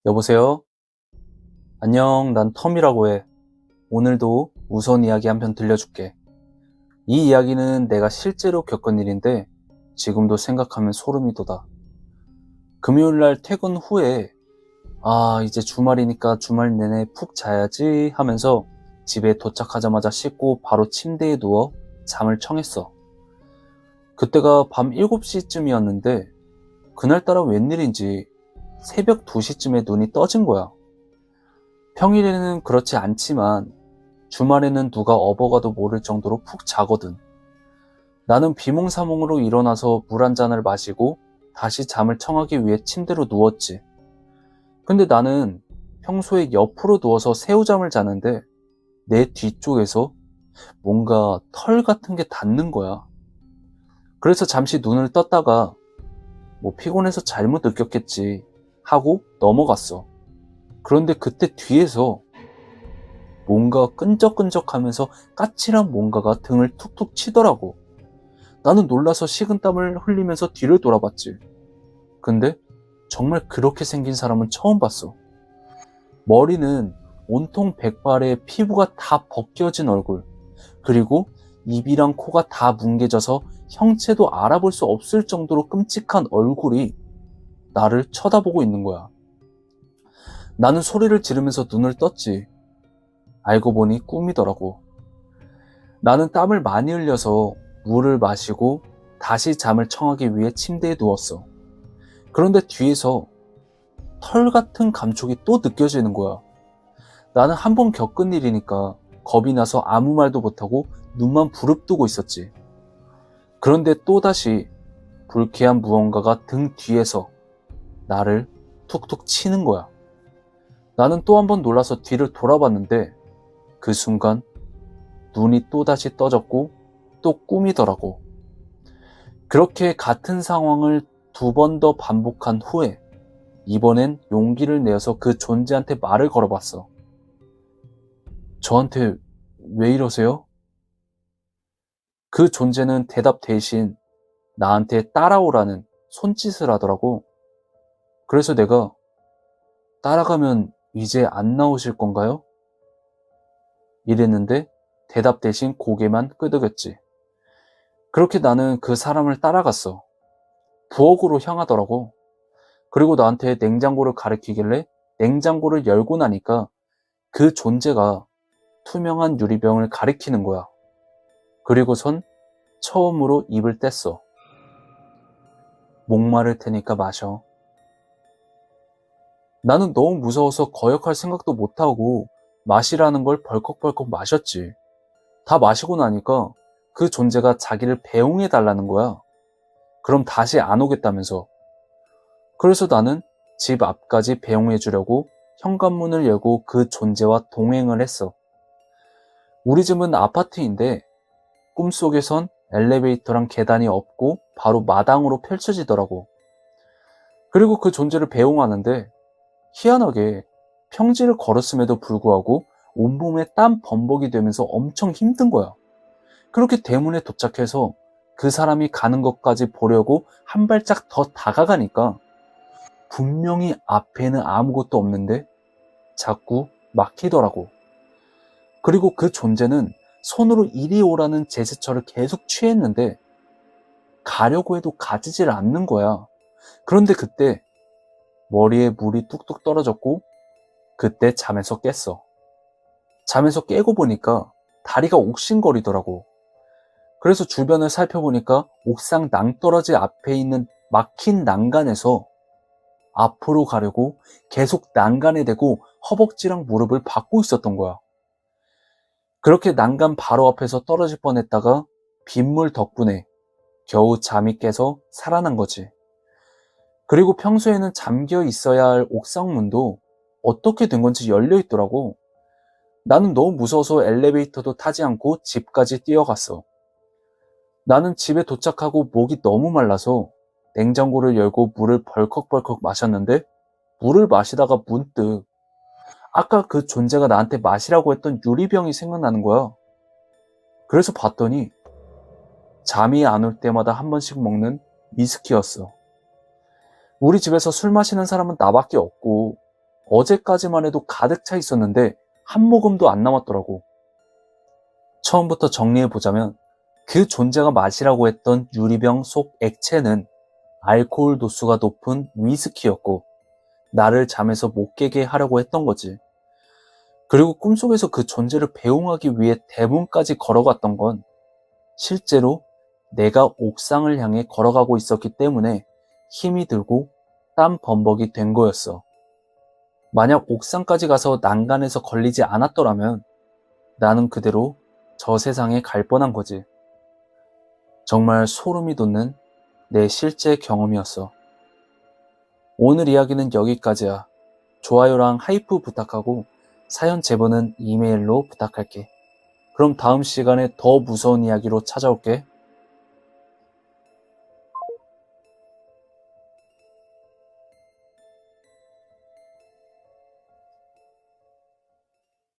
여보세요? 안녕, 난 텀이라고 해. 오늘도 무서운 이야기 한 편 들려줄게. 이 이야기는 내가 실제로 겪은 일인데 지금도 생각하면 소름이 돋아. 금요일날 퇴근 후에 이제 주말이니까 주말 내내 푹 자야지 하면서 집에 도착하자마자 씻고 바로 침대에 누워 잠을 청했어. 그때가 밤 7시쯤이었는데 그날따라 웬일인지 새벽 2시쯤에 눈이 떠진 거야. 평일에는 그렇지 않지만 주말에는 누가 업어가도 모를 정도로 푹 자거든. 나는 비몽사몽으로 일어나서 물 한 잔을 마시고 다시 잠을 청하기 위해 침대로 누웠지. 근데 나는 평소에 옆으로 누워서 새우잠을 자는데 내 뒤쪽에서 뭔가 털 같은 게 닿는 거야. 그래서 잠시 눈을 떴다가 피곤해서 잘못 느꼈겠지 하고 넘어갔어. 그런데 그때 뒤에서 뭔가 끈적끈적하면서 까칠한 뭔가가 등을 툭툭 치더라고. 나는 놀라서 식은땀을 흘리면서 뒤를 돌아봤지. 근데 정말 그렇게 생긴 사람은 처음 봤어. 머리는 온통 백발에 피부가 다 벗겨진 얼굴, 그리고 입이랑 코가 다 뭉개져서 형체도 알아볼 수 없을 정도로 끔찍한 얼굴이 나를 쳐다보고 있는 거야. 나는 소리를 지르면서 눈을 떴지. 알고 보니 꿈이더라고. 나는 땀을 많이 흘려서 물을 마시고 다시 잠을 청하기 위해 침대에 누웠어. 그런데 뒤에서 털 같은 감촉이 또 느껴지는 거야. 나는 한 번 겪은 일이니까 겁이 나서 아무 말도 못하고 눈만 부릅뜨고 있었지. 그런데 또다시 불쾌한 무언가가 등 뒤에서 나를 툭툭 치는 거야. 나는 또 한 번 놀라서 뒤를 돌아봤는데 그 순간 눈이 또다시 떠졌고 또 꿈이더라고. 그렇게 같은 상황을 2번 더 반복한 후에 이번엔 용기를 내어서 그 존재한테 말을 걸어봤어. 저한테 왜 이러세요? 그 존재는 대답 대신 나한테 따라오라는 손짓을 하더라고. 그래서 내가 따라가면 이제 안 나오실 건가요? 이랬는데 대답 대신 고개만 끄덕였지. 그렇게 나는 그 사람을 따라갔어. 부엌으로 향하더라고. 그리고 나한테 냉장고를 가리키길래 냉장고를 열고 나니까 그 존재가 투명한 유리병을 가리키는 거야. 그리고선 처음으로 입을 뗐어. 목마를 테니까 마셔. 나는 너무 무서워서 거역할 생각도 못하고 마시라는 걸 벌컥벌컥 마셨지. 다 마시고 나니까 그 존재가 자기를 배웅해 달라는 거야. 그럼 다시 안 오겠다면서. 그래서 나는 집 앞까지 배웅해 주려고 현관문을 열고 그 존재와 동행을 했어. 우리 집은 아파트인데 꿈속에선 엘리베이터랑 계단이 없고 바로 마당으로 펼쳐지더라고. 그리고 그 존재를 배웅하는데 희한하게 평지를 걸었음에도 불구하고 온몸에 땀 범벅이 되면서 엄청 힘든 거야. 그렇게 대문에 도착해서 그 사람이 가는 것까지 보려고 한 발짝 더 다가가니까 분명히 앞에는 아무것도 없는데 자꾸 막히더라고. 그리고 그 존재는 손으로 이리 오라는 제스처를 계속 취했는데 가려고 해도 가지질 않는 거야. 그런데 그때 머리에 물이 뚝뚝 떨어졌고 그때 잠에서 깼어. 잠에서 깨고 보니까 다리가 옥신거리더라고. 그래서 주변을 살펴보니까 옥상 낭떠러지 앞에 있는 막힌 난간에서 앞으로 가려고 계속 난간에 대고 허벅지랑 무릎을 박고 있었던 거야. 그렇게 난간 바로 앞에서 떨어질 뻔했다가 빗물 덕분에 겨우 잠이 깨서 살아난 거지. 그리고 평소에는 잠겨 있어야 할 옥상 문도 어떻게 된 건지 열려 있더라고. 나는 너무 무서워서 엘리베이터도 타지 않고 집까지 뛰어갔어. 나는 집에 도착하고 목이 너무 말라서 냉장고를 열고 물을 벌컥벌컥 마셨는데 물을 마시다가 문득 아까 그 존재가 나한테 마시라고 했던 유리병이 생각나는 거야. 그래서 봤더니 잠이 안 올 때마다 한 번씩 먹는 위스키였어. 우리 집에서 술 마시는 사람은 나밖에 없고 어제까지만 해도 가득 차 있었는데 한 모금도 안 남았더라고. 처음부터 정리해보자면 그 존재가 마시라고 했던 유리병 속 액체는 알코올 도수가 높은 위스키였고 나를 잠에서 못 깨게 하려고 했던 거지. 그리고 꿈속에서 그 존재를 배웅하기 위해 대문까지 걸어갔던 건 실제로 내가 옥상을 향해 걸어가고 있었기 때문에 힘이 들고 땀 범벅이 된 거였어. 만약 옥상까지 가서 난간에서 걸리지 않았더라면 나는 그대로 저 세상에 갈 뻔한 거지. 정말 소름이 돋는 내 실제 경험이었어. 오늘 이야기는 여기까지야. 좋아요랑 하이프 부탁하고 사연 제보는 이메일로 부탁할게. 그럼 다음 시간에 더 무서운 이야기로 찾아올게.